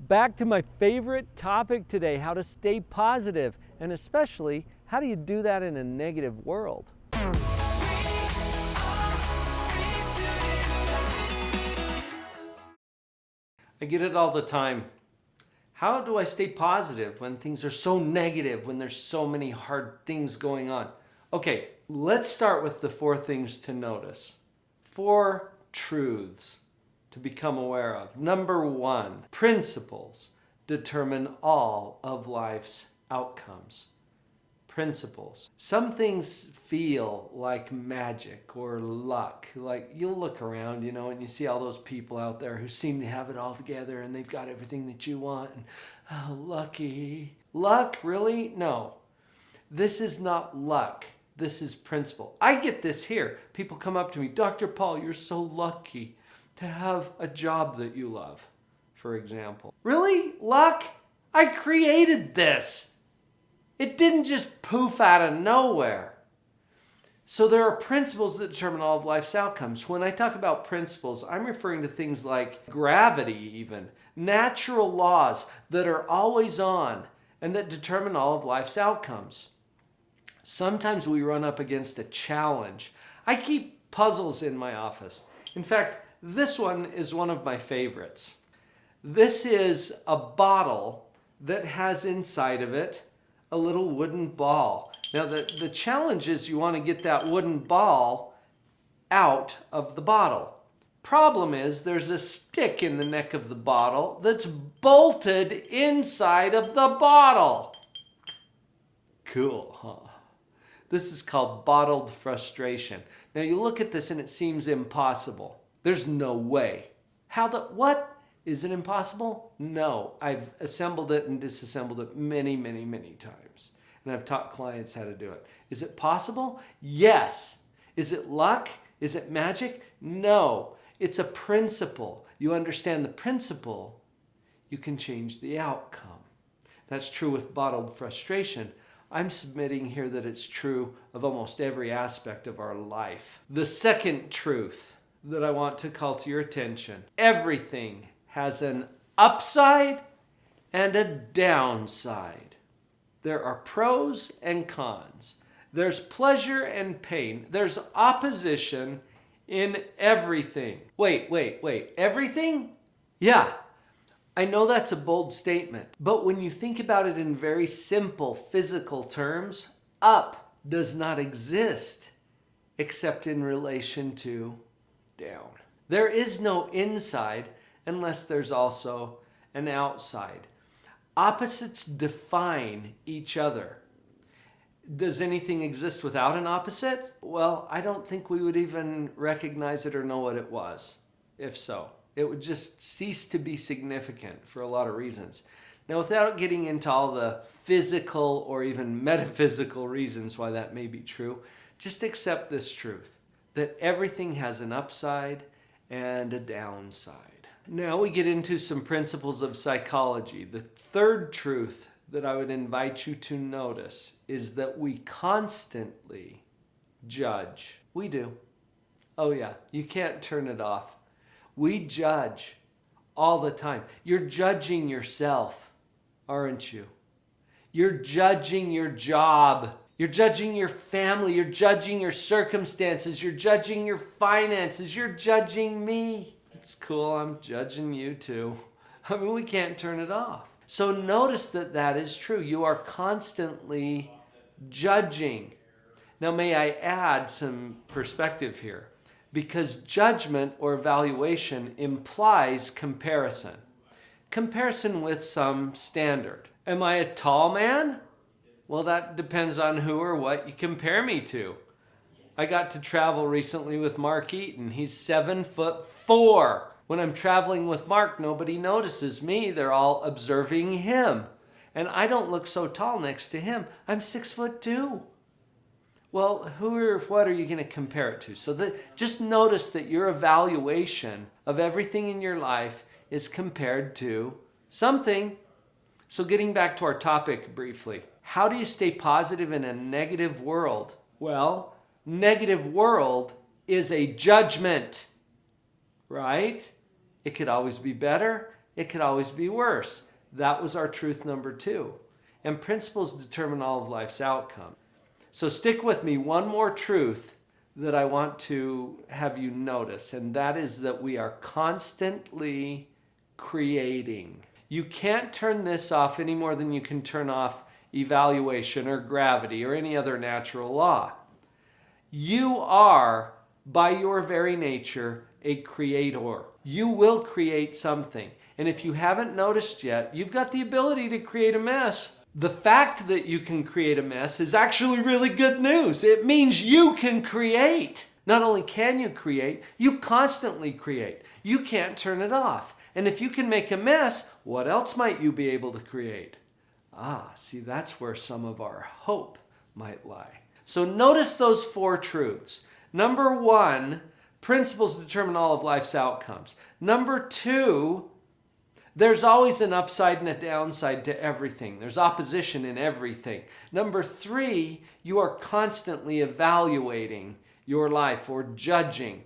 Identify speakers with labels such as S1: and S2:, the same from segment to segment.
S1: Back to my favorite topic today, how to stay positive, and especially, how do you do that in a negative world? I get it all the time. How do I stay positive when things are so negative, when there's so many hard things going on? Okay, let's start with the 4 things to notice. 4 truths to become aware of. Number 1, principles determine all of life's outcomes. Principles. Some things feel like magic or luck. Like you'll look around, and you see all those people out there who seem to have it all together and they've got everything that you want. And, oh, lucky. Luck? Really? No. This is not luck. This is principle. I get this here. People come up to me, Dr. Paul, you're so lucky to have a job that you love, for example. Really? Luck? I created this. It didn't just poof out of nowhere. So there are principles that determine all of life's outcomes. When I talk about principles, I'm referring to things like gravity even, natural laws that are always on and that determine all of life's outcomes. Sometimes we run up against a challenge. I keep puzzles in my office. In fact, this one is one of my favorites. This is a bottle that has inside of it a little wooden ball. Now the challenge is you want to get that wooden ball out of the bottle. Problem is there's a stick in the neck of the bottle that's bolted inside of the bottle. Cool, huh? This is called bottled frustration. Now you look at this and it seems impossible. There's no way. What? Is it impossible? No. I've assembled it and disassembled it many, many, many times. And I've taught clients how to do it. Is it possible? Yes. Is it luck? Is it magic? No. It's a principle. You understand the principle, you can change the outcome. That's true with bottled frustration. I'm submitting here that it's true of almost every aspect of our life. The second truth that I want to call to your attention, everything has an upside and a downside. There are pros and cons. There's pleasure and pain. There's opposition in everything. Wait. Everything? Yeah. I know that's a bold statement, but when you think about it in very simple physical terms, up does not exist except in relation to down. There is no inside unless there's also an outside. Opposites define each other. Does anything exist without an opposite? Well, I don't think we would even recognize it or know what it was, if so. It would just cease to be significant for a lot of reasons. Now, without getting into all the physical or even metaphysical reasons why that may be true, just accept this truth, that everything has an upside and a downside. Now we get into some principles of psychology. The third truth that I would invite you to notice is that we constantly judge. We do. Oh yeah, you can't turn it off. We judge all the time. You're judging yourself, aren't you? You're judging your job. You're judging your family. You're judging your circumstances. You're judging your finances. You're judging me. It's cool, I'm judging you too. I mean, we can't turn it off. So notice that is true. You are constantly judging. Now, may I add some perspective here? Because judgment or evaluation implies comparison. Comparison with some standard. Am I a tall man? Well, that depends on who or what you compare me to. I got to travel recently with Mark Eaton. He's 7'4". When I'm traveling with Mark, nobody notices me. They're all observing him. And I don't look so tall next to him. I'm 6'2". Well, who or what are you going to compare it to? So just notice that your evaluation of everything in your life is compared to something. So getting back to our topic briefly, how do you stay positive in a negative world? Well, negative world is a judgment, right? It could always be better. It could always be worse. That was our truth number 2. And principles determine all of life's outcome. So stick with me. One more truth that I want to have you notice, and that is that we are constantly creating. You can't turn this off any more than you can turn off evaluation or gravity or any other natural law. You are, by your very nature, a creator. You will create something. And if you haven't noticed yet, you've got the ability to create a mess. The fact that you can create a mess is actually really good news. It means you can create. Not only can you create, you constantly create. You can't turn it off. And if you can make a mess, what else might you be able to create? See, that's where some of our hope might lie. So notice those 4 truths. Number 1, principles determine all of life's outcomes. Number 2, there's always an upside and a downside to everything. There's opposition in everything. Number 3, you are constantly evaluating your life or judging.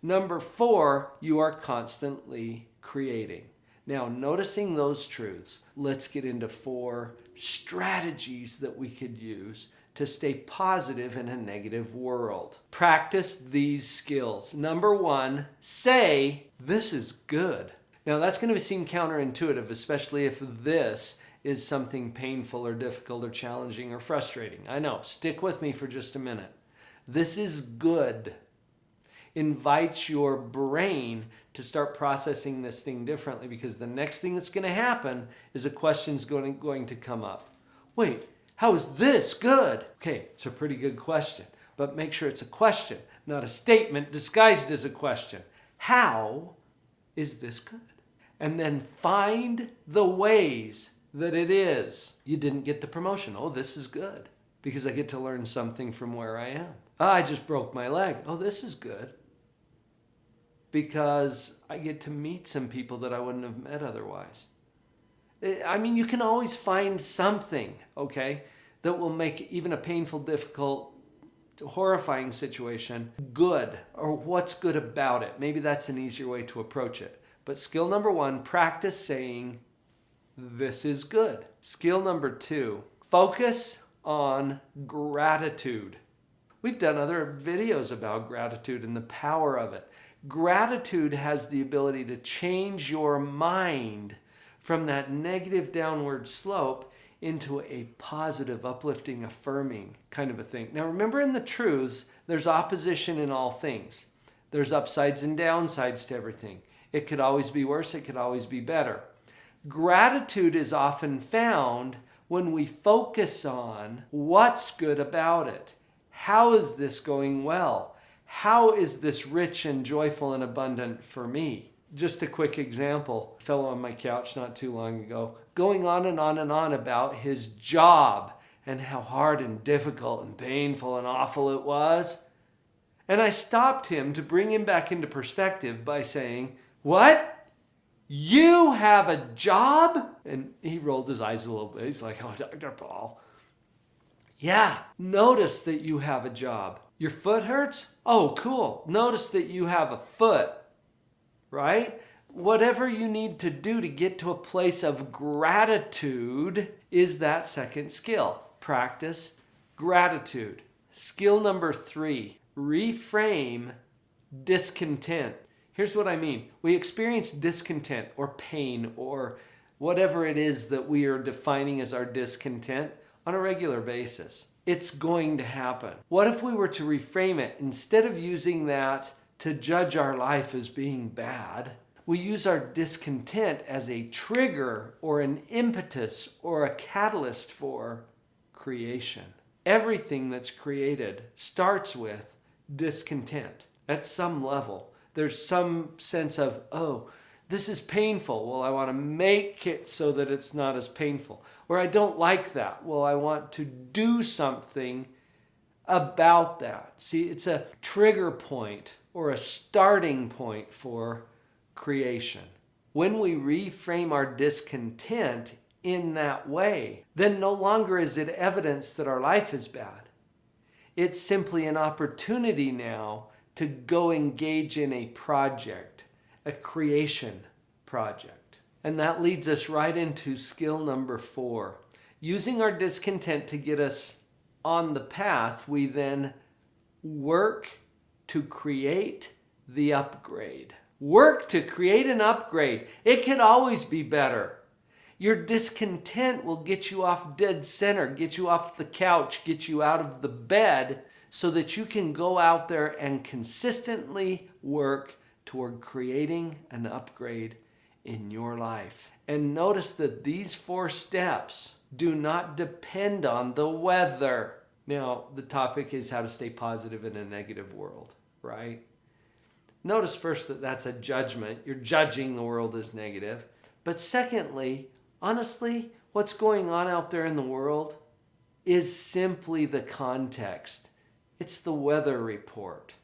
S1: Number 4, you are constantly creating. Now, noticing those truths, let's get into 4 strategies that we could use to stay positive in a negative world. Practice these skills. Number 1, say, "This is good." Now, that's going to seem counterintuitive, especially if this is something painful or difficult or challenging or frustrating. I know. Stick with me for just a minute. This is good. Invite your brain to start processing this thing differently, because the next thing that's going to happen is a question's going to come up. Wait, how is this good? Okay, it's a pretty good question, but make sure it's a question, not a statement disguised as a question. How is this good? And then find the ways that it is. You didn't get the promotion. Oh, this is good because I get to learn something from where I am. I just broke my leg. Oh, this is good because I get to meet some people that I wouldn't have met otherwise. I mean, you can always find something, okay, that will make even a painful, difficult, horrifying situation good, or what's good about it. Maybe that's an easier way to approach it. But skill number 1, practice saying, "This is good." Skill number 2, focus on gratitude. We've done other videos about gratitude and the power of it. Gratitude has the ability to change your mind from that negative downward slope into a positive, uplifting, affirming kind of a thing. Now remember, in the truths, there's opposition in all things. There's upsides and downsides to everything. It could always be worse, it could always be better. Gratitude is often found when we focus on what's good about it. How is this going well? How is this rich and joyful and abundant for me? Just a quick example. A fellow on my couch not too long ago, going on and on and on about his job and how hard and difficult and painful and awful it was. And I stopped him to bring him back into perspective by saying, "What? You have a job?" And he rolled his eyes a little bit. He's like, "Oh, Dr. Paul." Yeah, notice that you have a job. Your foot hurts? Oh, cool. Notice that you have a foot, right? Whatever you need to do to get to a place of gratitude is that second skill. Practice gratitude. Skill number 3, reframe discontent. Here's what I mean. We experience discontent or pain or whatever it is that we are defining as our discontent on a regular basis. It's going to happen. What if we were to reframe it? Instead of using that to judge our life as being bad, we use our discontent as a trigger or an impetus or a catalyst for creation. Everything that's created starts with discontent at some level. There's some sense of, oh, this is painful. Well, I want to make it so that it's not as painful. Or I don't like that. Well, I want to do something about that. See, it's a trigger point or a starting point for creation. When we reframe our discontent in that way, then no longer is it evidence that our life is bad. It's simply an opportunity now to go engage in a project, a creation project. And that leads us right into skill number 4. Using our discontent to get us on the path, we then work to create the upgrade. Work to create an upgrade. It can always be better. Your discontent will get you off dead center, get you off the couch, get you out of the bed so that you can go out there and consistently work toward creating an upgrade in your life. And notice that these 4 steps do not depend on the weather. Now, the topic is how to stay positive in a negative world, right? Notice first that that's a judgment. You're judging the world as negative. But secondly, honestly, what's going on out there in the world is simply the context. It's the weather report.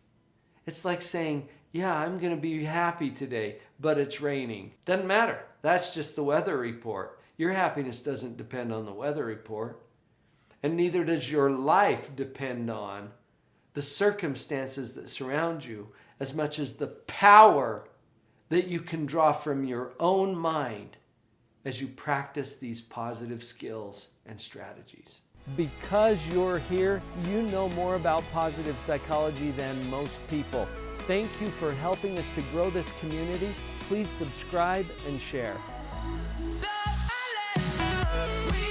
S1: It's like saying, yeah, I'm going to be happy today, but it's raining. Doesn't matter. That's just the weather report. Your happiness doesn't depend on the weather report. And neither does your life depend on the circumstances that surround you as much as the power that you can draw from your own mind as you practice these positive skills and strategies. Because you're here, you know more about positive psychology than most people. Thank you for helping us to grow this community. Please subscribe and share.
S2: We are free.